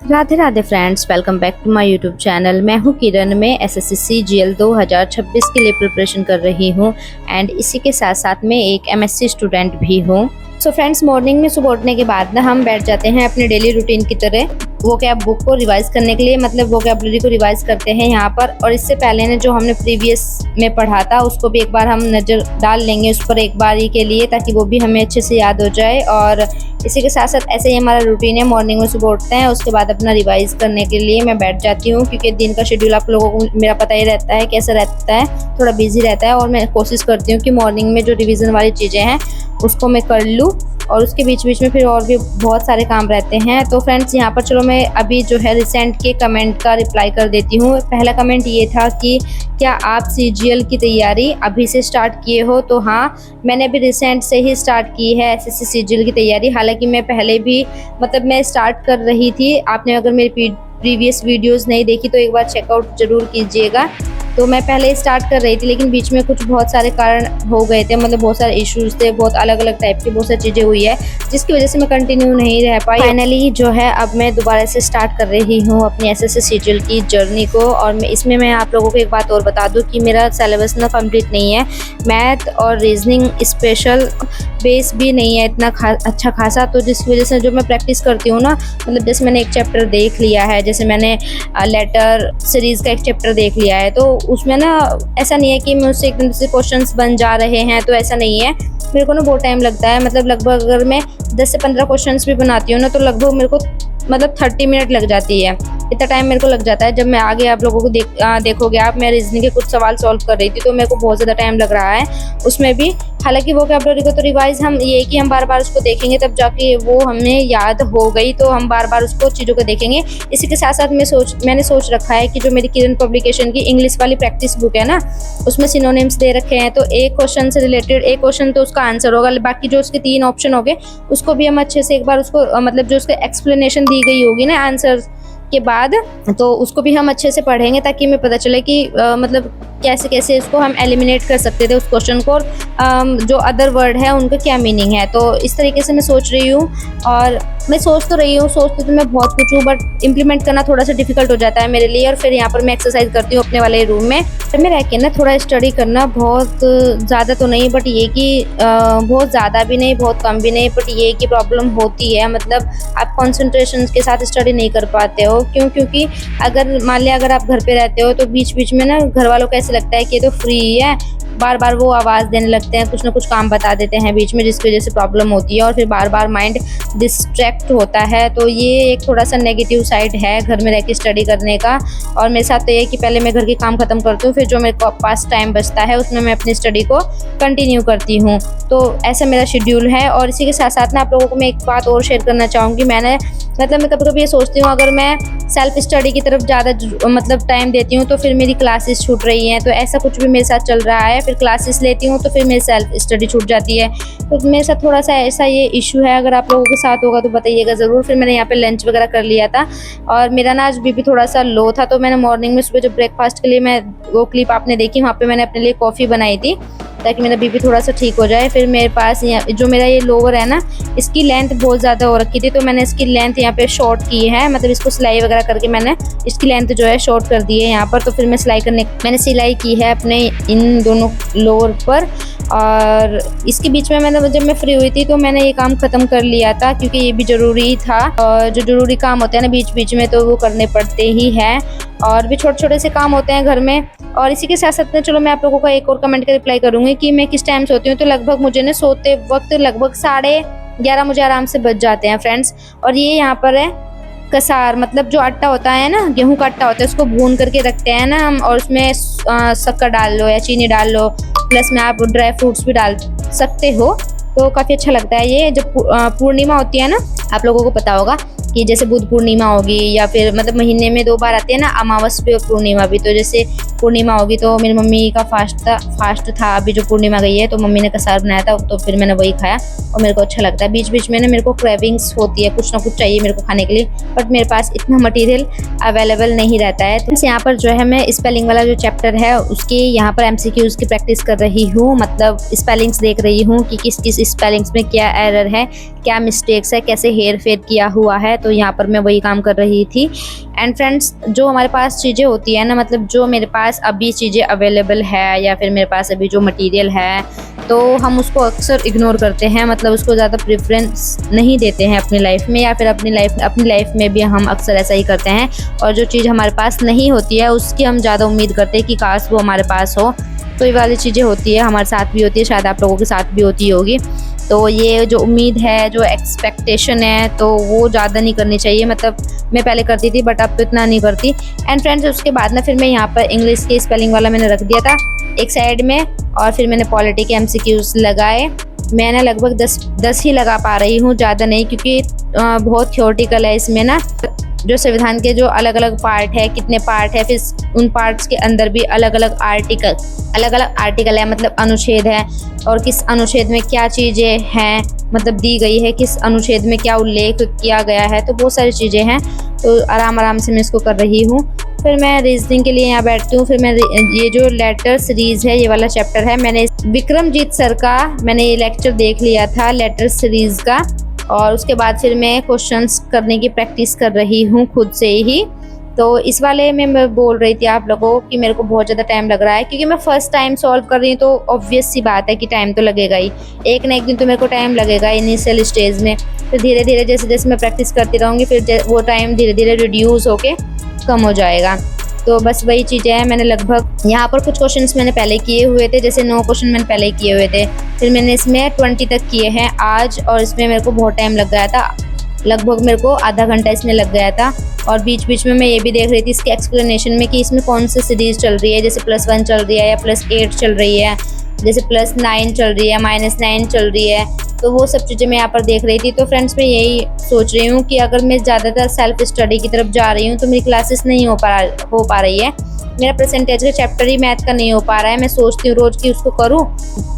Radhe Radhe friends, welcome back to my YouTube channel. मैं हूं किरण। मैं एसएससी सीजीएल 2026 के लिए प्रिपरेशन कर रही हूं एंड इसी के साथ साथ मैं एक एमएससी स्टूडेंट भी हूं। सो फ्रेंड्स, मॉर्निंग में सुबह उठने के बाद ना हम बैठ जाते हैं अपने डेली रूटीन की तरह वोकैब बुक को रिवाइज करने के लिए, मतलब वोकैबुलरी को रिवाइज करते हैं यहाँ पर। और इससे पहले ने जो हमने प्रीवियस में पढ़ा था उसको भी एक बार हम नज़र डाल लेंगे उस पर एक बारी के लिए, ताकि वो भी हमें अच्छे से याद हो जाए। और इसी के साथ साथ ऐसे ही हमारा रूटीन है, मॉर्निंग में सुबह उठते हैं, उसके बाद अपना रिवाइज करने के लिए मैं बैठ जाती हूँ, क्योंकि दिन का शेड्यूल आप लोगों को मेरा पता ही रहता है कैसा रहता है, थोड़ा बिजी रहता है। और मैं कोशिश करती हूँ कि मॉर्निंग में जो रिवीजन वाली चीज़ें हैं उसको मैं कर लूँ, और उसके बीच बीच में फिर और भी बहुत सारे काम रहते हैं। तो फ्रेंड्स, यहाँ पर चलो मैं अभी जो है रिसेंट के कमेंट का रिप्लाई कर देती हूँ। पहला कमेंट ये था कि क्या आप सीजीएल की तैयारी अभी से स्टार्ट किए हो? तो हाँ, मैंने अभी रिसेंट से ही स्टार्ट की है एसएससी सीजीएल की तैयारी। हालांकि मैं पहले भी मैं स्टार्ट कर रही थी। आपने अगर मेरी प्रीवियस वीडियोज़ नहीं देखी तो एक बार चेकआउट ज़रूर कीजिएगा। तो मैं पहले स्टार्ट कर रही थी, लेकिन बीच में कुछ बहुत सारे कारण हो गए थे, बहुत सारे इश्यूज थे, बहुत अलग अलग टाइप की बहुत सारी चीज़ें हुई है, जिसकी वजह से मैं कंटिन्यू नहीं रह पाई। फाइनली जो है अब मैं दोबारा से स्टार्ट कर रही हूँ अपनी एसएससी सीजीएल की जर्नी को। और मैं आप लोगों को एक बात और बता दूँ कि मेरा सिलेबस ना कंप्लीट नहीं है। मैथ और रीजनिंग स्पेशल बेस भी नहीं है इतना अच्छा खासा, तो जिसकी वजह से जो मैं प्रैक्टिस करती हूँ ना, जैसे मैंने एक चैप्टर देख लिया है, जैसे मैंने लेटर सीरीज़ का एक चैप्टर देख लिया है, तो उसमें ना ऐसा नहीं है कि मुझसे एकदम से क्वेश्चंस बन जा रहे हैं, तो ऐसा नहीं है। मेरे को ना बहुत टाइम लगता है, लगभग अगर मैं 10 से 15 क्वेश्चंस भी बनाती हूँ ना, तो लगभग मेरे को 30 मिनट लग जाती है। इतना टाइम मेरे को लग जाता है। जब मैं आगे आप लोगों को देखोगे आप, मैं रीजनिंग के कुछ सवाल सॉल्व कर रही थी, तो मेरे को बहुत ज़्यादा टाइम लग रहा है उसमें भी। हालांकि वोकैबुलरी को तो रिवाइज हम ये कि हम बार बार उसको देखेंगे, तब जाके वो हमें याद हो गई, तो हम बार बार उसको चीज़ों को देखेंगे। इसी के साथ साथ मैंने सोच रखा है कि जो मेरी किरण पब्लिकेशन की इंग्लिश वाली प्रैक्टिस बुक है ना, उसमें सिनोनिम्स दे रखे हैं, तो एक क्वेश्चन से रिलेटेड एक क्वेश्चन तो उसका आंसर होगा, बाकी जो उसके 3 ऑप्शन हो गए उसको भी हम अच्छे से एक बार उसको जो उसका एक्सप्लेनेशन दी गई होगी ना आंसर के बाद, तो उसको भी हम अच्छे से पढ़ेंगे, ताकि हमें पता चले कि कैसे कैसे इसको हम एलिमिनेट कर सकते थे उस क्वेश्चन को, और जो अदर वर्ड है उनका क्या मीनिंग है। तो इस तरीके से मैं सोच रही हूँ। और मैं सोचती तो मैं बहुत कुछ हूँ, बट इम्प्लीमेंट करना थोड़ा सा डिफिकल्ट हो जाता है मेरे लिए। और फिर यहाँ पर मैं एक्सरसाइज करती हूँ अपने वाले रूम में। फिर में रह के ना थोड़ा स्टडी करना, बहुत ज़्यादा तो नहीं, बट ये कि बहुत ज़्यादा भी नहीं बहुत कम भी नहीं, बट ये कि प्रॉब्लम होती है, आप कॉन्सेंट्रेशन के साथ स्टडी नहीं कर पाते हो। क्यों? क्योंकि अगर मान लिया अगर आप घर पे रहते हो, तो बीच बीच में ना घर वालों को ऐसे लगता है कि ये तो फ्री है, बार बार वो आवाज़ देने लगते हैं, कुछ ना कुछ काम बता देते हैं बीच में, जिसकी वजह से प्रॉब्लम होती है, और फिर बार बार माइंड डिस्ट्रैक्ट होता है। तो ये एक थोड़ा सा नेगेटिव साइड है घर में रह के स्टडी करने का। और मेरे साथ तो ये कि पहले मैं घर के काम ख़त्म करती हूँ, फिर जो मेरे को पास टाइम बचता है उसमें मैं अपनी स्टडी को कंटिन्यू करती हूँ। तो ऐसा मेरा शेड्यूल है। और इसी के साथ साथ ना आप लोगों को मैं एक बात और शेयर करना चाहूँगी। मैं कभी कभी ये सोचती हूँ, अगर मैं सेल्फ स्टडी की तरफ ज़्यादा टाइम देती हूँ, तो फिर मेरी क्लासेस छूट रही हैं। तो ऐसा कुछ भी मेरे साथ चल रहा है। फिर क्लासेस लेती हूँ तो फिर मेरी सेल्फ स्टडी छूट जाती है। तो मेरे साथ थोड़ा सा ऐसा ये इशू है। अगर आप लोगों के साथ होगा तो बताइएगा ज़रूर। फिर मैंने यहाँ पे लंच वगैरह कर लिया था, और मेरा ना आज बीपी थोड़ा सा लो था, तो मैंने मॉर्निंग में सुबह जो ब्रेकफास्ट के लिए मैं वो क्लिप आपने देखी, वहाँ पर मैंने अपने लिए कॉफ़ी बनाई थी, ताकि मेरा बीपी थोड़ा सा ठीक हो जाए। फिर मेरे पास जो मेरा ये लोअर है ना, इसकी लेंथ बहुत ज़्यादा हो रखी थी, तो मैंने इसकी लेंथ यहाँ पे शॉर्ट की है, इसको सिलाई वगैरह करके मैंने इसकी लेंथ जो है शॉर्ट कर दी है यहाँ पर। तो फिर मैंने सिलाई की है अपने इन दोनों लोअर पर। और इसके बीच में जब मैं फ्री हुई थी तो मैंने ये काम ख़त्म कर लिया था, क्योंकि ये भी ज़रूरी था। और जो ज़रूरी काम होते हैं ना बीच बीच में, तो वो करने पड़ते ही हैं। और भी छोटे छोटे से काम होते हैं घर में। और इसी के साथ साथ में चलो मैं आप लोगों का एक और कमेंट का रिप्लाई करूँगी कि मैं किस टाइम सोती हूँ। तो लगभग मुझे ना सोते वक्त लगभग 11:30 मुझे आराम से बच जाते हैं फ्रेंड्स। और ये यहाँ पर है कसार, जो आटा होता है ना, गेहूं का आटा होता है, उसको भून करके रखते हैं ना हम, और उसमें शक्कर डाल लो या चीनी डाल लो, प्लस में आप ड्राई फ्रूट्स भी डाल सकते हो, तो काफ़ी अच्छा लगता है ये। जब पूर्णिमा होती है ना, आप लोगों को पता होगा कि जैसे बुध पूर्णिमा होगी, या फिर महीने में 2 बार आती है ना, अमावस भी और पूर्णिमा भी। तो जैसे पूर्णिमा होगी तो मेरी मम्मी का फास्ट था अभी जो पूर्णिमा गई है, तो मम्मी ने कसार बनाया था तो फिर मैंने वही खाया और मेरे को अच्छा लगता है। बीच बीच में ना मेरे को क्रेविंग्स होती है, कुछ ना कुछ चाहिए मेरे को खाने के लिए, बट मेरे पास इतना मटेरियल अवेलेबल नहीं रहता है। तो यहाँ पर जो है मैं स्पेलिंग वाला जो चैप्टर है उसकी यहाँ पर MCQs की प्रैक्टिस कर रही हूँ, मतलब स्पेलिंग्स देख रही हूँ कि किस किस स्पेलिंग्स में क्या एरर है, क्या मिस्टेक्स है, कैसे हेर फेर किया हुआ है। तो यहाँ पर मैं वही काम कर रही थी। एंड फ्रेंड्स, जो हमारे पास चीज़ें होती है ना, मतलब जो मेरे पास अभी चीज़ें अवेलेबल है या फिर मेरे पास अभी जो मटेरियल है, तो हम उसको अक्सर इग्नोर करते हैं, मतलब उसको ज़्यादा प्रेफरेंस नहीं देते हैं अपनी लाइफ में, या फिर अपनी लाइफ में भी हम अक्सर ऐसा ही करते हैं। और जो चीज़ हमारे पास नहीं होती है उसकी हम ज़्यादा उम्मीद करते हैं कि काश वो हमारे पास हो। तो ये वाली चीज़ें होती है, हमारे साथ भी होती है, शायद आप लोगों के साथ भी होती होगी। तो ये जो उम्मीद है, जो एक्सपेक्टेशन है, तो वो ज़्यादा नहीं करनी चाहिए। मतलब मैं पहले करती थी बट अब तो इतना नहीं करती। एंड फ्रेंड्स, उसके बाद ना फिर मैं यहाँ पर इंग्लिश के स्पेलिंग वाला मैंने रख दिया था एक साइड में, और फिर मैंने पॉलिटी के MCQs लगाए। मैंने लगभग 10 ही लगा पा रही हूँ, ज़्यादा नहीं, क्योंकि बहुत थ्योरेटिकल है इसमें ना। जो संविधान के जो अलग अलग पार्ट है, कितने पार्ट है, फिर उन पार्ट्स के अंदर भी अलग अलग आर्टिकल है, मतलब अनुच्छेद है, और किस अनुच्छेद में क्या चीज़ें हैं मतलब दी गई है, किस अनुच्छेद में क्या उल्लेख किया गया है। तो बहुत सारी चीज़ें हैं, तो आराम से मैं इसको कर रही हूँ। फिर मैं रीजनिंग के लिए यहाँ बैठती हूँ। फिर मैं ये जो लेटर सीरीज़ है, ये वाला चैप्टर है, मैंने विक्रमजीत सर का मैंने ये लेक्चर देख लिया था लेटर सीरीज़ का, और उसके बाद फिर मैं क्वेश्चंस करने की प्रैक्टिस कर रही हूँ खुद से ही। तो इस वाले में मैं बोल रही थी आप लोगों को कि मेरे को बहुत ज़्यादा टाइम लग रहा है, क्योंकि मैं फर्स्ट टाइम सॉल्व कर रही हूँ, तो ऑब्वियस सी बात है कि टाइम तो लगेगा ही, एक ना एक दिन तो मेरे को टाइम लगेगा इनिशियल स्टेज में। फिर धीरे धीरे जैसे जैसे मैं प्रैक्टिस करती रहूँगी, फिर वो टाइम धीरे धीरे रिड्यूस होके कम हो जाएगा। तो बस वही चीज़ें हैं। मैंने लगभग यहाँ पर कुछ क्वेश्चंस मैंने पहले किए हुए थे, जैसे 9 क्वेश्चन मैंने पहले किए हुए थे, फिर मैंने इसमें 20 तक किए हैं आज, और इसमें मेरे को बहुत टाइम लग गया था, लगभग मेरे को आधा घंटा इसमें लग गया था। और बीच बीच में मैं ये भी देख रही थी इसके एक्सप्लेनेशन में कि इसमें कौन सी सीरीज़ चल रही है, जैसे +1 चल रही है या +8 चल रही है, जैसे +9 चल रही है, -9 चल रही है। तो वो सब चीज़ें मैं यहाँ पर देख रही थी। तो फ्रेंड्स, मैं यही सोच रही हूँ कि अगर मैं ज़्यादातर सेल्फ स्टडी की तरफ जा रही हूँ तो मेरी क्लासेस नहीं हो पा रही है। मेरा परसेंटेज का चैप्टर ही मैथ का नहीं हो पा रहा है। मैं सोचती हूँ रोज़ कि उसको करूँ,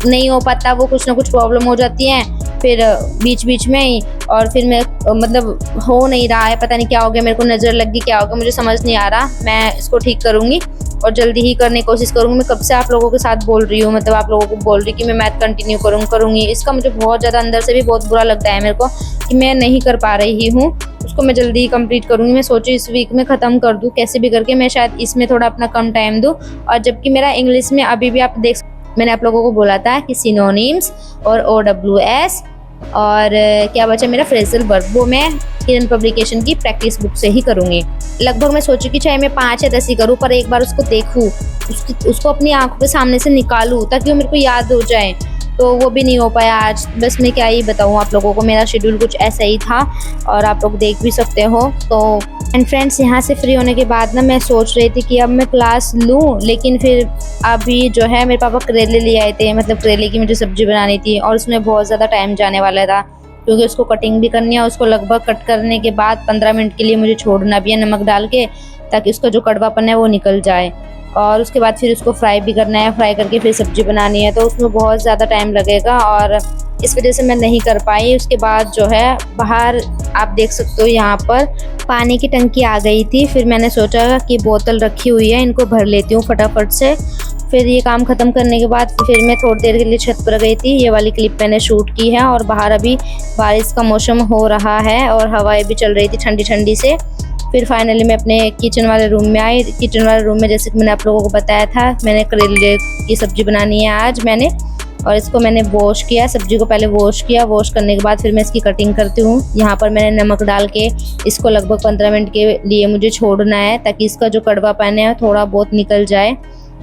नहीं हो पाता, वो कुछ ना कुछ प्रॉब्लम हो जाती है फिर बीच बीच में ही, और फिर मैं मतलब हो नहीं रहा है, पता नहीं क्या हो गया, मेरे को नज़र लग गई, क्या हो गया मुझे समझ नहीं आ रहा। मैं इसको ठीक करूँगी और जल्दी ही करने की कोशिश करूँगी। मैं कब से आप लोगों के साथ बोल रही हूँ, मतलब आप लोगों को बोल रही कि मैं मैथ कंटिन्यू करूँगी। इसका मुझे बहुत ज़्यादा अंदर से भी बहुत बुरा लगता है मेरे को कि मैं नहीं कर पा रही हूँ। उसको मैं जल्दी ही कंप्लीट करूँगी। मैं सोची इस वीक में ख़त्म कर दूँ कैसे भी करके, मैं शायद इसमें थोड़ा अपना कम टाइम दूँ। और जबकि मेरा इंग्लिश में अभी भी आप मैंने आप लोगों को बोला था कि सिनोनिम्स और OWS और क्या बचा मेरा फ्रेजल वर्ब, वो मैं किरण पब्लिकेशन की प्रैक्टिस बुक से ही करूँगी। लगभग मैं सोचूं कि चाहे मैं 5 या 10 ही करूँ, पर एक बार उसको देखूँ, उसको अपनी आंखों के सामने से निकालूँ ताकि वो मेरे को याद हो जाए। तो वो भी नहीं हो पाया आज। बस मैं क्या ही बताऊँ आप लोगों को, मेरा शेड्यूल कुछ ऐसा ही था और आप लोग देख भी सकते हो। तो एंड फ्रेंड्स, यहाँ से फ्री होने के बाद ना मैं सोच रही थी कि अब मैं क्लास लूँ, लेकिन फिर अभी जो है मेरे पापा करेले ले आए थे, मतलब करेले की मुझे सब्जी बनानी थी और उसमें बहुत ज़्यादा टाइम जाने वाला था, क्योंकि उसको कटिंग भी करनी है। उसको लगभग कट करने के बाद 15 मिनट के लिए मुझे छोड़ना भी है नमक डाल के, ताकि उसका जो कड़वापन है वो निकल जाए। और उसके बाद फिर उसको फ्राई भी करना है, फ्राई करके फिर सब्जी बनानी है, तो उसमें बहुत ज़्यादा टाइम लगेगा और इस वजह से मैं नहीं कर पाई। उसके बाद जो है बाहर आप देख सकते हो यहाँ पर पानी की टंकी आ गई थी। फिर मैंने सोचा कि बोतल रखी हुई है, इनको भर लेती हूँ फटाफट से। फिर ये काम ख़त्म करने के बाद फिर मैं थोड़ी देर के लिए छत पर गई थी। ये वाली क्लिप मैंने शूट की है और बाहर अभी बारिश का मौसम हो रहा है और हवाएं भी चल रही थी ठंडी ठंडी से। फिर फाइनली मैं अपने किचन वाले रूम में आई। किचन वाले रूम में जैसे कि मैंने आप लोगों को बताया था, मैंने करेले की सब्ज़ी बनानी है आज मैंने, और इसको मैंने वॉश किया, सब्जी को पहले वॉश किया। वॉश करने के बाद फिर मैं इसकी कटिंग करती हूँ। यहाँ पर मैंने नमक डाल के इसको लगभग 15 मिनट के लिए मुझे छोड़ना है, ताकि इसका जो कड़वापन है थोड़ा बहुत निकल जाए।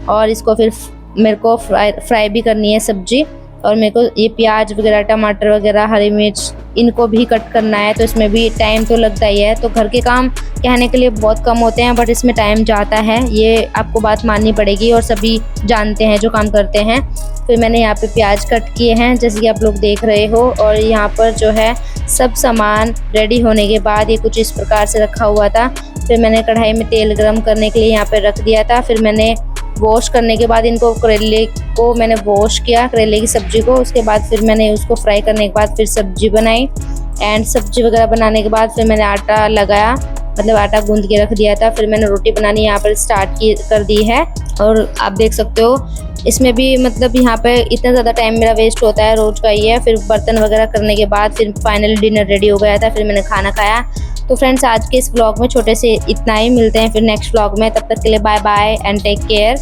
और इसको फिर मेरे को फ्राई भी करनी है सब्जी, और मेरे को ये प्याज वगैरह, टमाटर वगैरह, हरी मिर्च, इनको भी कट करना है, तो इसमें भी टाइम तो लगता ही है। तो घर के काम कहने के लिए बहुत कम होते हैं, बट इसमें टाइम जाता है, ये आपको बात माननी पड़ेगी और सभी जानते हैं जो काम करते हैं। फिर मैंने यहाँ पे प्याज कट किए हैं जैसे कि आप लोग देख रहे हो, और यहाँ पर जो है सब सामान रेडी होने के बाद ये कुछ इस प्रकार से रखा हुआ था। फिर मैंने कढ़ाई में तेल गरम करने के लिए यहाँ पे रख दिया था। फिर मैंने वॉश करने के बाद इनको करेले को मैंने वॉश किया, करेले की सब्जी को। उसके बाद फिर मैंने उसको फ्राई करने के बाद फिर सब्जी बनाई। एंड सब्जी वगैरह बनाने के बाद फिर मैंने आटा लगाया, मतलब आटा गूंद के रख दिया था। फिर मैंने रोटी बनानी यहाँ पर स्टार्ट कर दी है। और आप देख सकते हो इसमें भी मतलब यहाँ पे इतना ज़्यादा टाइम मेरा वेस्ट होता है, रोज़ का ही है। फिर बर्तन वगैरह करने के बाद फिर फाइनली डिनर रेडी हो गया था, फिर मैंने खाना खाया। तो फ्रेंड्स आज के इस व्लॉग में छोटे से इतना ही, मिलते हैं फिर नेक्स्ट व्लॉग में। तब तक के लिए bye bye and take care.